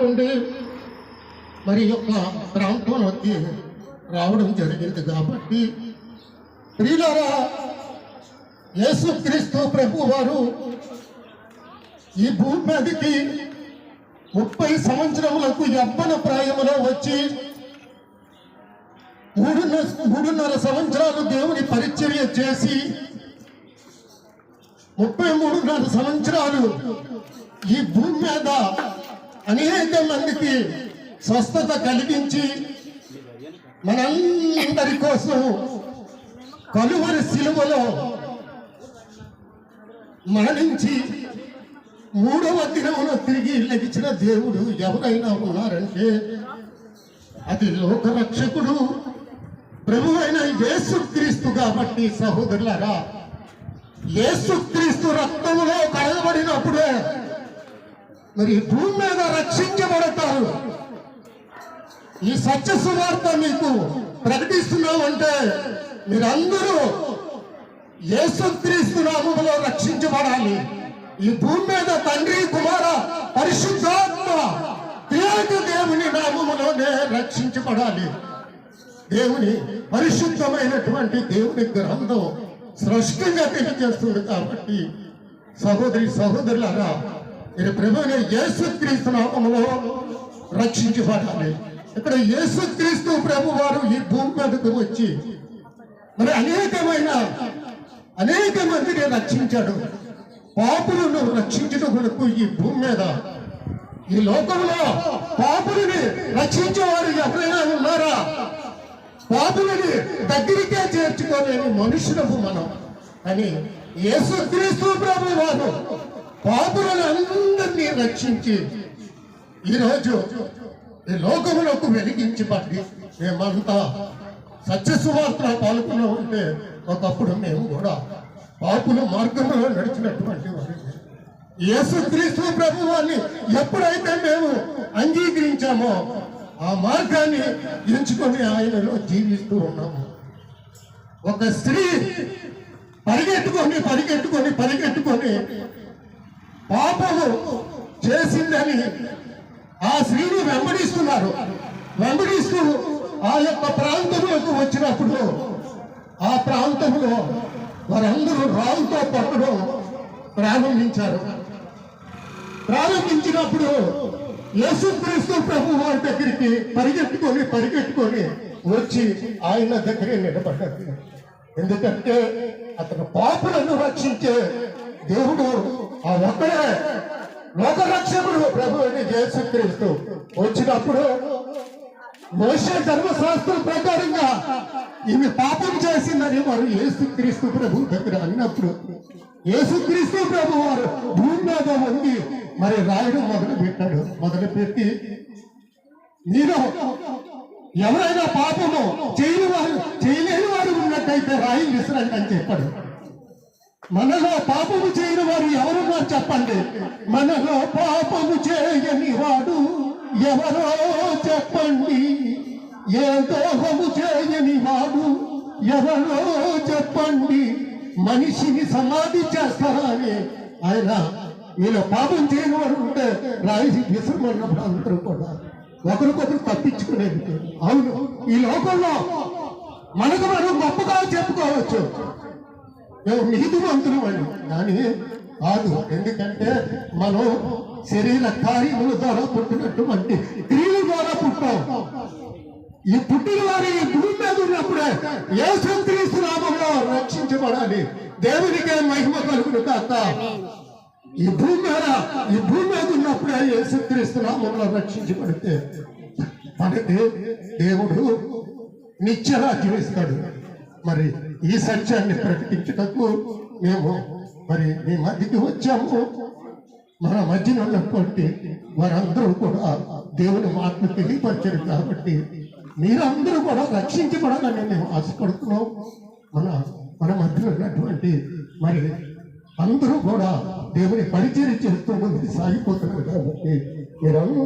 నుండి మరి యొక్క ప్రాంతంలోకి రావడం జరిగింది. కాబట్టి ప్రియులారా, యేసుక్రీస్తు ప్రభు వారు ఈ భూమి మీదకి 30 సంవత్సరములకు యవ్వన ప్రాయములో వచ్చి 3.5 సంవత్సరాలు దేవుని పరిచర్య చేసి 33.5 సంవత్సరాలు ఈ భూమి మీద అనేక మందికి స్వస్థత కలిగించి మనందరి కోసం కలువరి శిలువలో మరణించి 3వ దినమున తిరిగి లెగిచిన దేవుడు ఎవరైనా ఉన్నారంటే అది లోకరక్షకుడు ప్రభు అయిన యేసుక్రీస్తు. కాబట్టి సహోదరులారా, యేసుక్రీస్తు రక్తములో కడగబడినప్పుడే మరి భూమి మీద రక్షించబడతారు. ఈ సత్య సువార్త మీకు ప్రకటిస్తున్నామంటే మీరందరూ యేసుక్రీస్తు నామములో రక్షించబడాలి. ఈ భూమి మీద తండ్రి, కుమార, పరిశుద్ధాత్మ త్రియేక దేవుని నామములోనే రక్షించబడాలి. దేవుని పరిశుద్ధమైనటువంటి దేవుని గ్రంథం స్పష్టంగా తెలియజేస్తుంది. కాబట్టి సహోదరి సహోదరులారా, మీరు ప్రభువుని యేసుక్రీస్తు నామములో రక్షించబడాలి. ఇక్కడ యేసుక్రీస్తు ప్రభు వారు ఈ భూమి మీదకు వచ్చి మరి అనేక మందిని రక్షించాడు. పాపులను రక్షించడం కొరకు ఈ భూమి మీద, ఈ లోకంలో పాపులని రక్షించేవారు ఎవరైనా ఉన్నారా? పాపులని దగ్గరికే చేర్చుకోలేని మనుషులకు మనం అని యేసుక్రీస్తు ప్రభు వారు పాపులను అందరినీ రక్షించి ఈరోజు ఈ లోకములకు వెలిగించబడి మేమంతా సత్య సువార్తలో పాల్గొన్నాం. ఉంటే ఒకప్పుడు మేము కూడా పాపుల మార్గంలో నడిచినటువంటి వారు. యేసుక్రీస్తు ప్రభువాన్ని ఎప్పుడైతే మేము అంగీకరించామో ఆ మార్గాన్ని ఎంచుకొని ఆయనలో జీవిస్తూ ఉన్నాము. ఒక స్త్రీ పరిగెట్టుకొని పాపము చేసిందని ఆ స్త్రీని వెంబడిస్తూ ఆ యొక్క ప్రాంతంలోకి వచ్చినప్పుడు ఆ ప్రాంతంలో వారందరూ రాళ్ళతో కొట్టడం ప్రారంభించినప్పుడు యేసుక్రీస్తు ప్రభు వారి దగ్గరికి పరిగెట్టుకొని వచ్చి ఆయన దగ్గరే నిలబడ్డారు. ఎందుకంటే అతను పాపులను రక్షించే దేవుడు ఆ ఒక్కడే లోకరక్షకుడు ప్రభు అని యేసుక్రీస్తు. వచ్చినప్పుడు మోషే ధర్మశాస్త్రం ప్రకారంగా ఈమె పాపం చేసిందని వారు యేసుక్రీస్తు ప్రభు దగ్గర అన్నప్పుడు యేసుక్రీస్తు ప్రభు వారు భూమి మీద ఉంది మరి రాయడం మొదలుపెట్టి మీరు ఎవరైనా పాపము చేయలేని వారు ఉన్నట్టయితే రాయి విసరండి అని చెప్పాడు. మనలో పాపము చేయని వారు ఎవరున్నారు చెప్పండి? మనలో పాపము చేయని వాడు ఎవరో చెప్పండి? ఏ దోహము చేయని వాడు ఎవరో చెప్పండి? మనిషిని సమాధి చేస్తారా అని ఆయన వీళ్ళు పాపం చేయని వాడు ఉంటే రాయి విసరమన్నప్పుడు అందరూ కూడా ఒకరికొకరు తప్పించుకునేది. అవును, ఈ లోకంలో మనకు మనం గొప్పగా చెప్పుకోవచ్చు, నీతివంతులు అని, కానీ కాదు. ఎందుకంటే మనం శరీర కార్యముల ద్వారా పుట్టినటువంటి క్రియల ద్వారా పుట్టాం. ఈ పుట్టిన వారి ఈ భూమి మీద ఉన్నప్పుడే యేసుక్రీస్తు నామములో రక్షించబడాలి. దేవునికే మహిమ కలుగును కాక. ఈ భూమి మీద ఉన్నప్పుడే యేసుక్రీస్తు నామములో రక్షించబడితే మనకి దేవుడు నిత్యరాజ్యం ఇస్తాడు. మరి ఈ సత్యాన్ని ప్రకటించటకు మేము మరి మీ మధ్యకి వచ్చాము. మన మధ్యన ఉన్నటువంటి వారందరూ కూడా దేవుని మాటను తెలియపరిచారు. కాబట్టి మీరందరూ కూడా రక్షించబడాలని మేము ఆశపడుతున్నాం. మన మధ్యలో ఉన్నటువంటి మరి అందరూ కూడా దేవుని పరిచయం చేస్తూ ముందుకు సాగిపోతున్నారు. కాబట్టి మీరందరూ